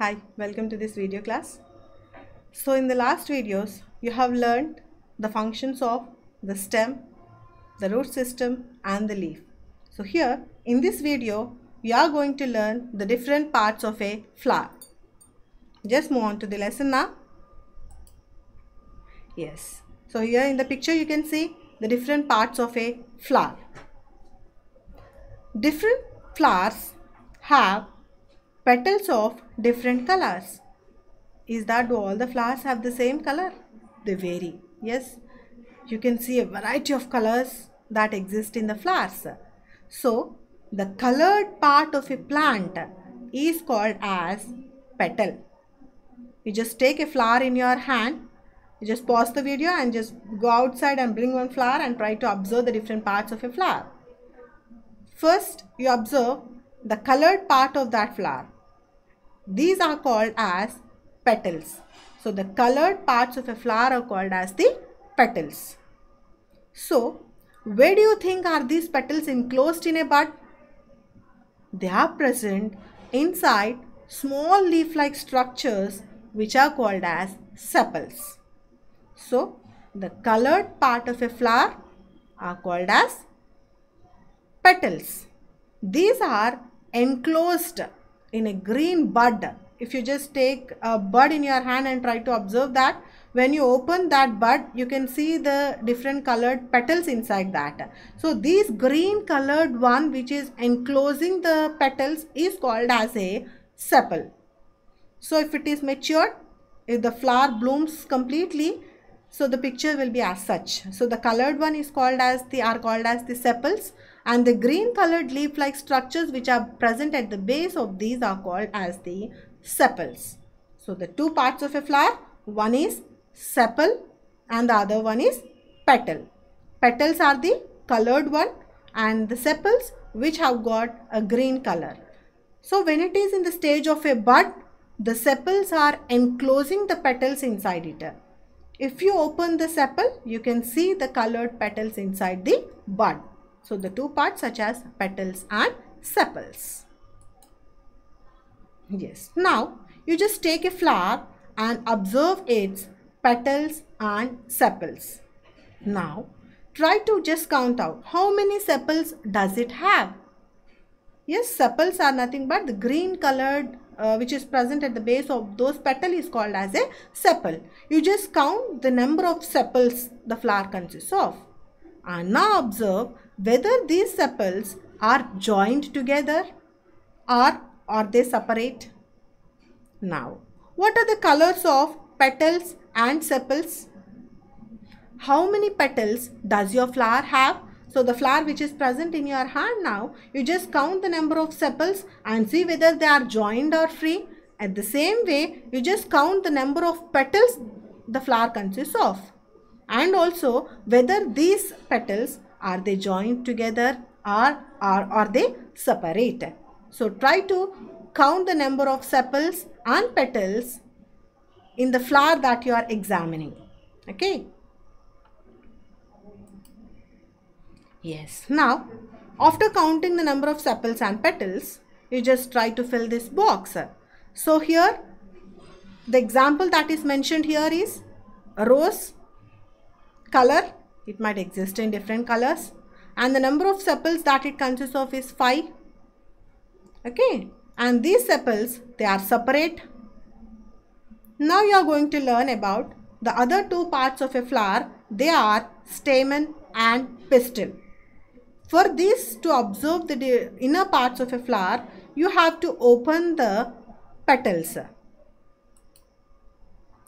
Hi, welcome to this video class. So in the last videos, you have learned the functions of the stem, the root system and the leaf. So here in this video, we are going to learn the different parts of a flower. Just move on to the lesson now. Yes. So here in the picture you can see the different parts of a flower. Different flowers have petals of different colors. Is that do all the flowers have the same color? They vary. Yes, you can see a variety of colors that exist in the flowers. So the colored part of a plant is called as petal. You just take a flower in your hand, you just pause the video and just go outside and bring one flower and try to observe the different parts of a flower. First you observe the colored part of that flower. These are called as petals. So the colored parts of a flower are called as the petals. So where do you think are these petals enclosed in a bud? They are present inside small leaf-like structures which are called as sepals. So the colored part of a flower are called as petals. These are enclosed in a green bud. If you just take a bud in your hand and try to observe that, when you open that bud, you can see the different colored petals inside that. So this green colored one which is enclosing the petals is called as a sepal. So if it is matured, if the flower blooms completely, so the picture will be as such. So the colored one is called as the sepals, and the green colored leaf like structures which are present at the base of these are called as the sepals. So the two parts of a flower, one is sepal and the other one is petal. Petals are the colored one and the sepals which have got a green color. So when it is in the stage of a bud, the sepals are enclosing the petals inside it. If you open the sepal, you can see the colored petals inside the bud. So the two parts such as petals and sepals. Yes. Now you just take a flower and observe its petals and sepals. Now try to just count out how many sepals does it have. Yes, sepals are nothing but the green colored which is present at the base of those petals is called as a sepal. You just count the number of sepals the flower consists of. And now observe whether these sepals are joined together or are they separate. Now, what are the colors of petals and sepals? How many petals does your flower have? So the flower which is present in your hand now, you just count the number of sepals and see whether they are joined or free. At the same way, you just count the number of petals the flower consists of. And also whether these petals are they joined together or are they separate. So try to count the number of sepals and petals in the flower that you are examining. Okay. Yes. Now, after counting the number of sepals and petals, you just try to fill this box. So here, the example that is mentioned here is a rose color. It might exist in different colors. And the number of sepals that it consists of is 5. Okay. And these sepals, they are separate. Now you are going to learn about the other two parts of a flower. They are stamen and pistil. For this to observe the inner parts of a flower, you have to open the petals.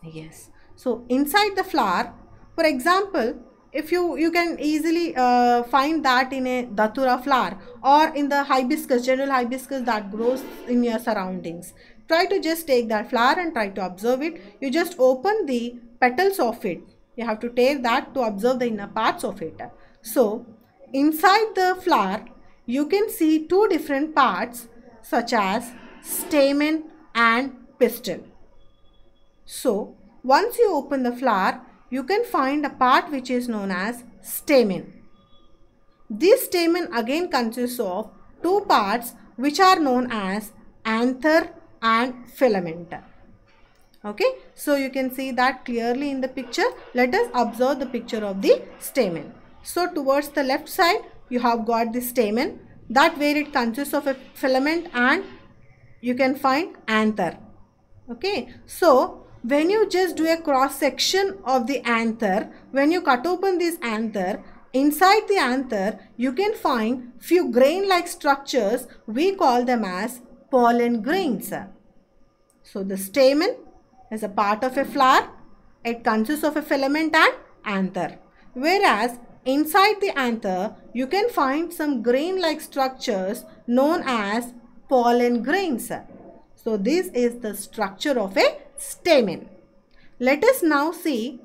Yes. So inside the flower, for example, if you can easily find that in a datura flower or in the hibiscus, general hibiscus that grows in your surroundings. Try to just take that flower and try to observe it. You just open the petals of it. You have to tear that to observe the inner parts of it. So inside the flower, you can see two different parts such as stamen and pistil. So once you open the flower, you can find a part which is known as stamen. This stamen again consists of two parts which are known as anther and filament. Okay, so you can see that clearly in the picture. Let us observe the picture of the stamen. So towards the left side, you have got the stamen, that where it consists of a filament and you can find anther. Okay, so when you just do a cross section of the anther, when you cut open this anther, inside the anther you can find few grain like structures. We call them as pollen grains. So the stamen is a part of a flower. It consists of a filament and anther. Whereas inside the anther you can find some grain like structures known as pollen grains. So this is the structure of a stamen. Let us now see.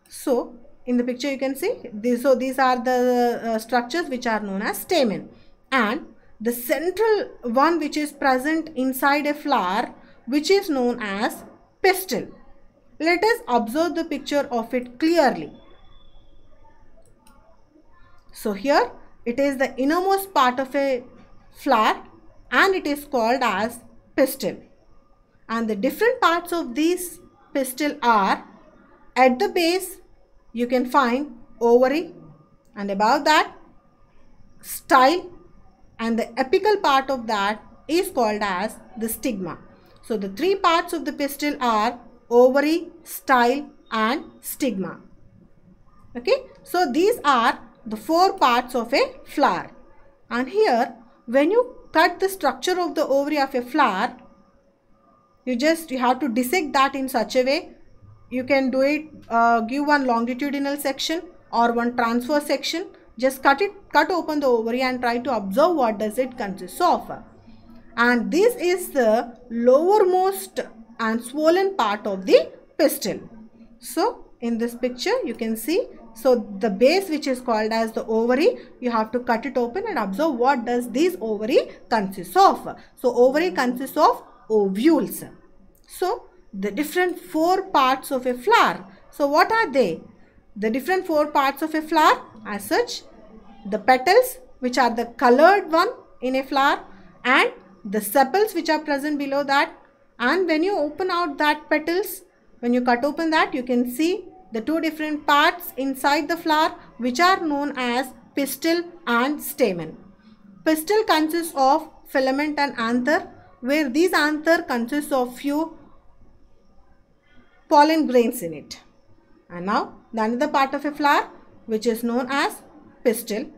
So in the picture you can see this. So these are the structures which are known as stamen, and the central one which is present inside a flower, which is known as pistil. Let us observe the picture of it clearly. So here it is the innermost part of a flower and it is called as pistil. And the different parts of this pistil are: at the base you can find ovary, and above that style, and the apical part of that is called as the stigma. So the three parts of the pistil are ovary, style and stigma. Okay, so these are the four parts of a flower. And here when you cut the structure of the ovary of a flower, you have to dissect that in such a way. You can do it, give one longitudinal section or one transverse section. Just cut open the ovary and try to observe what does it consist of. And this is the lowermost and swollen part of the pistil. So in this picture you can see, so the base which is called as the ovary, you have to cut it open and observe what does this ovary consist of. So ovary consists of ovules. So the different four parts of a flower. So what are they? The different four parts of a flower as such: the petals, which are the colored one in a flower, and the sepals which are present below that. And when you open out that petals, when you cut open that, you can see the two different parts inside the flower, which are known as pistil and stamen. Pistil consists of filament and anther, where these anther consists of few pollen grains in it. And now the another part of a flower which is known as pistil.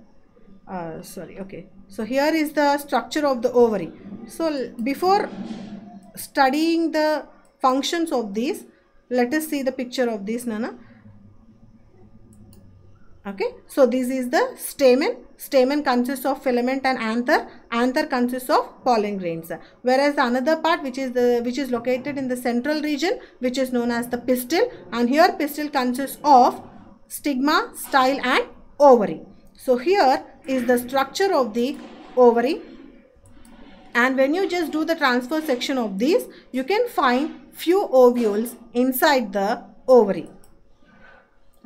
So here is the structure of the ovary. So before studying the functions of these, let us see the picture of this, Nana. Okay, so this is the stamen. Stamen consists of filament and anther. Anther consists of pollen grains. Whereas the another part which is located in the central region, which is known as the pistil, and here pistil consists of stigma, style and ovary. So here is the structure of the ovary, and when you just do the transverse section of these, you can find few ovules inside the ovary.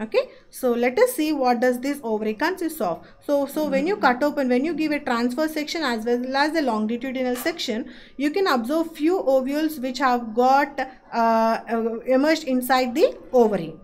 Okay, so let us see what does this ovary consist of. So when you cut open, when you give a transverse section as well as the longitudinal section, you can observe few ovules which have got emerged inside the ovary.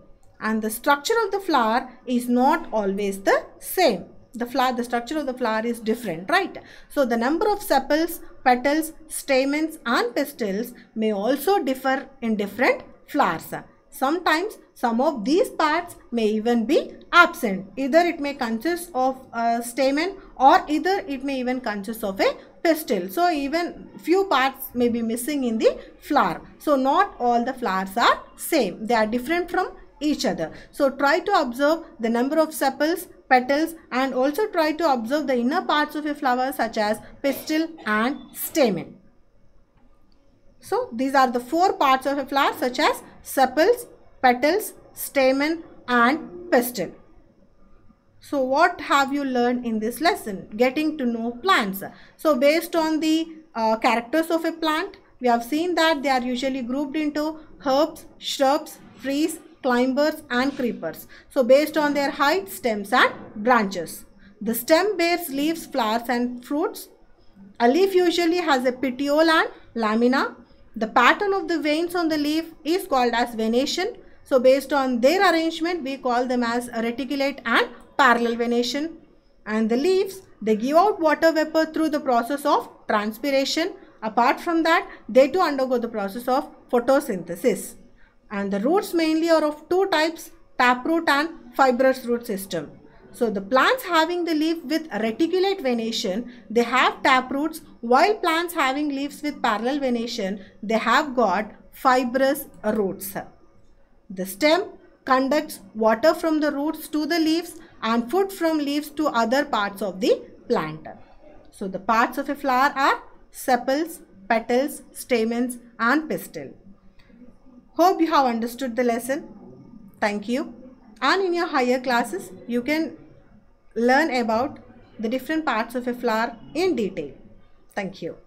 And the structure of the flower is not always the same. The structure of the flower is different, right? So the number of sepals, petals, stamens and pistils may also differ in different flowers. Sometimes some of these parts may even be absent. Either it may consist of a stamen, or either it may even consist of a pistil. So even few parts may be missing in the flower. So not all the flowers are same. They are different from each other. So try to observe the number of sepals, petals, and also try to observe the inner parts of a flower such as pistil and stamen. So these are the four parts of a flower, such as sepals, petals, stamen and pistil. So what have you learned in this lesson? Getting to know plants. So based on the characters of a plant, we have seen that they are usually grouped into herbs, shrubs, trees, climbers and creepers. So based on their height, stems and branches. The stem bears leaves, flowers and fruits. A leaf usually has a petiole and lamina. The pattern of the veins on the leaf is called as venation. So based on their arrangement, we call them as reticulate and parallel venation. And the leaves, they give out water vapor through the process of transpiration. Apart from that, they too undergo the process of photosynthesis. And the roots mainly are of two types, taproot and fibrous root system. So the plants having the leaf with reticulate venation, they have taproots, while plants having leaves with parallel venation, they have got fibrous roots. The stem conducts water from the roots to the leaves and food from leaves to other parts of the plant. So the parts of a flower are sepals, petals, stamens and pistil. Hope you have understood the lesson. Thank you. And in your higher classes, you can learn about the different parts of a flower in detail. Thank you.